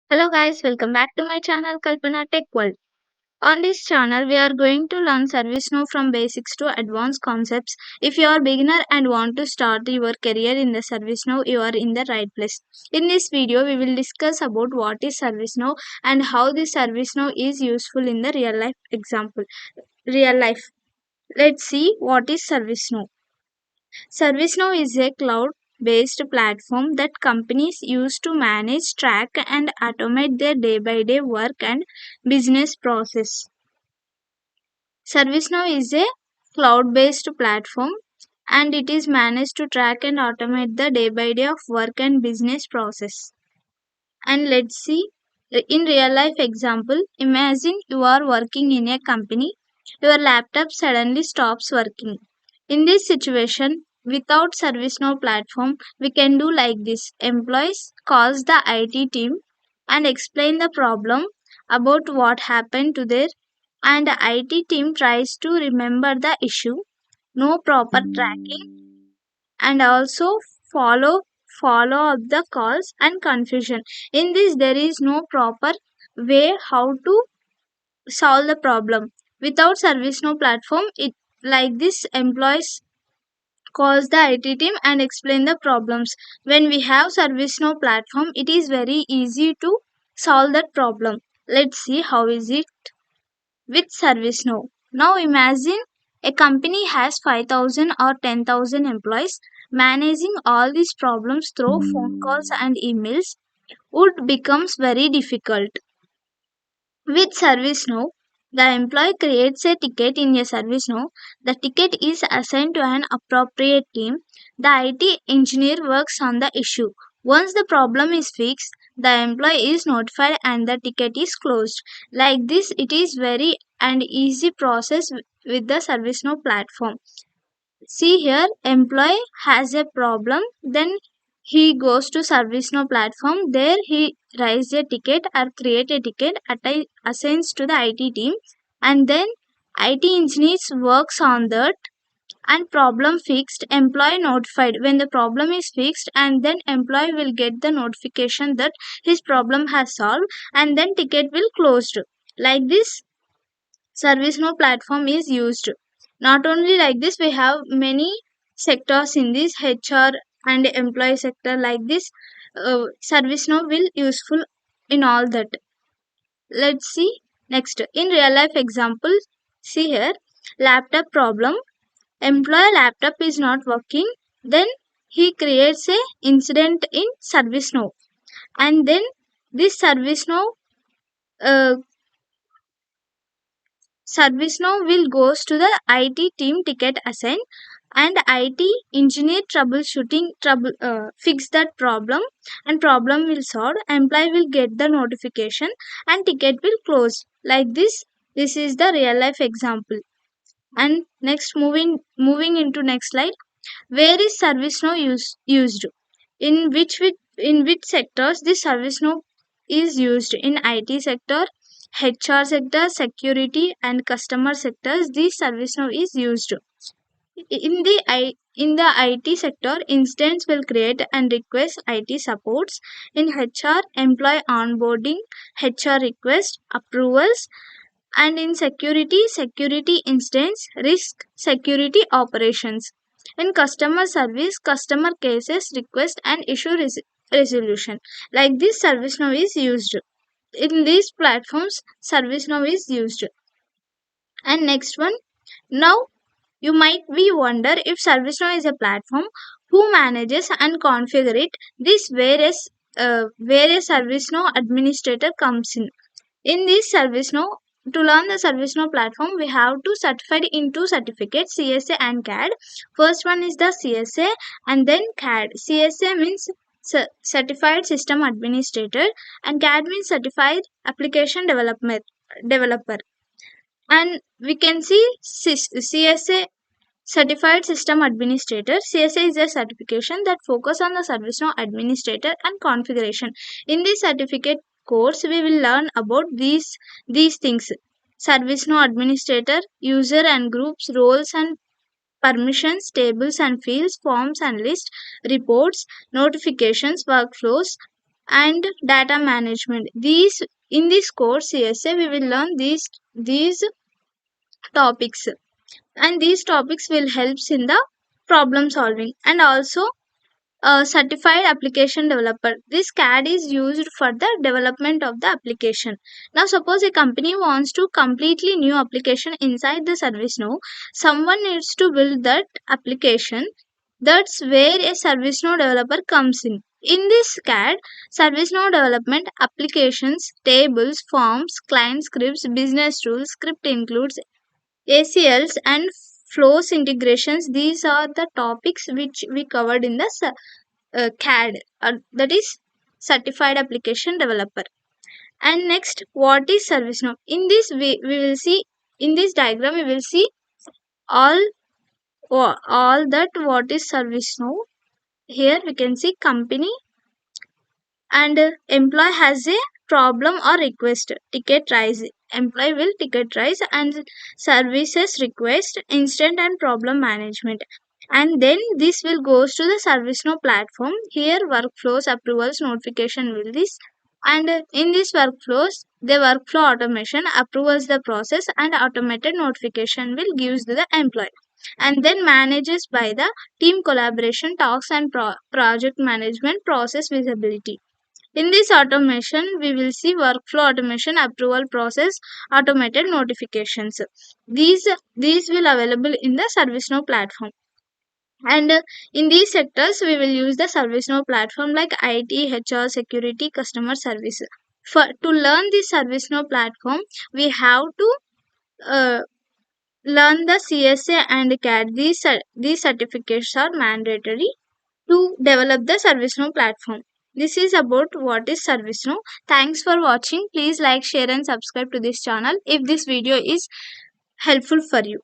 Hello guys, welcome back to my channel Kalpana Tech World. On this channel, we are going to learn ServiceNow from basics to advanced concepts. If you are a beginner and want to start your career in the ServiceNow, you are in the right place. In this video, we will discuss about what is ServiceNow and how this ServiceNow is useful in the real life example. Real life. Let's see what is ServiceNow. ServiceNow is a cloud based platform that companies use to manage, track, and automate their day by day work and business process. ServiceNow is a cloud based platform and it is managed to track and automate the day by day of work and business process. And let's see in real life example, imagine you are working in a company, your laptop suddenly stops working. In this situation, without ServiceNow platform, we can do like this. Employees calls the IT team and explain the problem about what happened to their and the IT team tries to remember the issue, no proper tracking and also follow follow up the calls and confusion. In this there is no proper way how to solve the problem. Without ServiceNow platform, it like this employees calls the IT team and explain the problems. When we have ServiceNow platform, it is very easy to solve that problem. Let's see how is it with ServiceNow. Now imagine a company has 5,000 or 10,000 employees. Managing all these problems through phone calls and emails would becomes very difficult. With ServiceNow, the employee creates a ticket in a ServiceNow. The ticket is assigned to an appropriate team. The IT engineer works on the issue. Once the problem is fixed, the employee is notified and the ticket is closed. Like this, it is very and easy process with the ServiceNow platform. See here, employee has a problem, then he goes to ServiceNow platform. There he writes a ticket or create a ticket, assigns to the IT team, and then IT engineers works on that and problem fixed. Employee notified when the problem is fixed, and then employee will get the notification that his problem has solved, and then ticket will closed. Like this, ServiceNow platform is used. Not only like this, we have many sectors in this HR and employee sector. Like this, ServiceNow will useful in all that. Let's see next in real life example. See here, laptop problem. Employee laptop is not working. Then he creates a incident in ServiceNow, and then this uh, ServiceNow will goes to the IT team ticket assign and IT engineer troubleshooting trouble fix that problem and problem will solve. Employee will get the notification and ticket will close. Like this is the real life example. And next moving into next slide. Where is ServiceNow used? In which sectors this ServiceNow is used? In IT sector, HR sector, security and customer sectors, this ServiceNow is used. In the IT sector, instance will create and request IT supports. In HR, employee onboarding, HR request, approvals, and in security instance, risk security operations. In customer service, customer cases, request and issue resolution. Like this, ServiceNow is used. In these platforms, ServiceNow is used. And next one, now you might be wonder if ServiceNow is a platform who manages and configure it. This where a ServiceNow administrator comes in. In this ServiceNow, to learn the ServiceNow platform, we have to certified in two certificates, CSA and CAD. First one is the CSA and then CAD. CSA means Certified System Administrator and CAD means Certified Application Developer. And we can see CSA Certified System Administrator. CSA is a certification that focus on the ServiceNow administrator and configuration. In this certificate course, we will learn about these things. ServiceNow administrator, user and groups, roles and permissions, tables and fields, forms and lists, reports, notifications, workflows, and data management. These in this course CSA we will learn these topics, and these topics will helps in the problem solving. And also a certified application developer. This CAD is used for the development of the application. Now, suppose a company wants to completely new application inside the ServiceNow. Someone needs to build that application. That's where a ServiceNow developer comes in. In this CAD, ServiceNow development applications, tables, forms, client scripts, business rules. Script includes ACLs and flows integrations. These are the topics which we covered in the CAD, that is Certified Application Developer. And next, what is ServiceNow? In this, we will see, in this diagram, we will see all, all that what is ServiceNow. Here we can see company and employee has a problem or request, ticket rise. Employee will ticket rise, and services request, instant and problem management. And then this will goes to the ServiceNow platform. Here workflows, approvals, notification will this. And in this workflows, the workflow automation approvals the process, and automated notification will gives to the employee. And then manages by the team collaboration, talks and project management, process visibility. In this automation, we will see workflow automation, approval process, automated notifications. These will available in the ServiceNow platform. And in these sectors, we will use the ServiceNow platform like IT, HR, security, customer service. For to learn the ServiceNow platform, we have to uh, learn the CSA and CAD. These certificates are mandatory to develop the ServiceNow platform. This is about what is ServiceNow. Thanks for watching. Please like, share and subscribe to this channel if this video is helpful for you.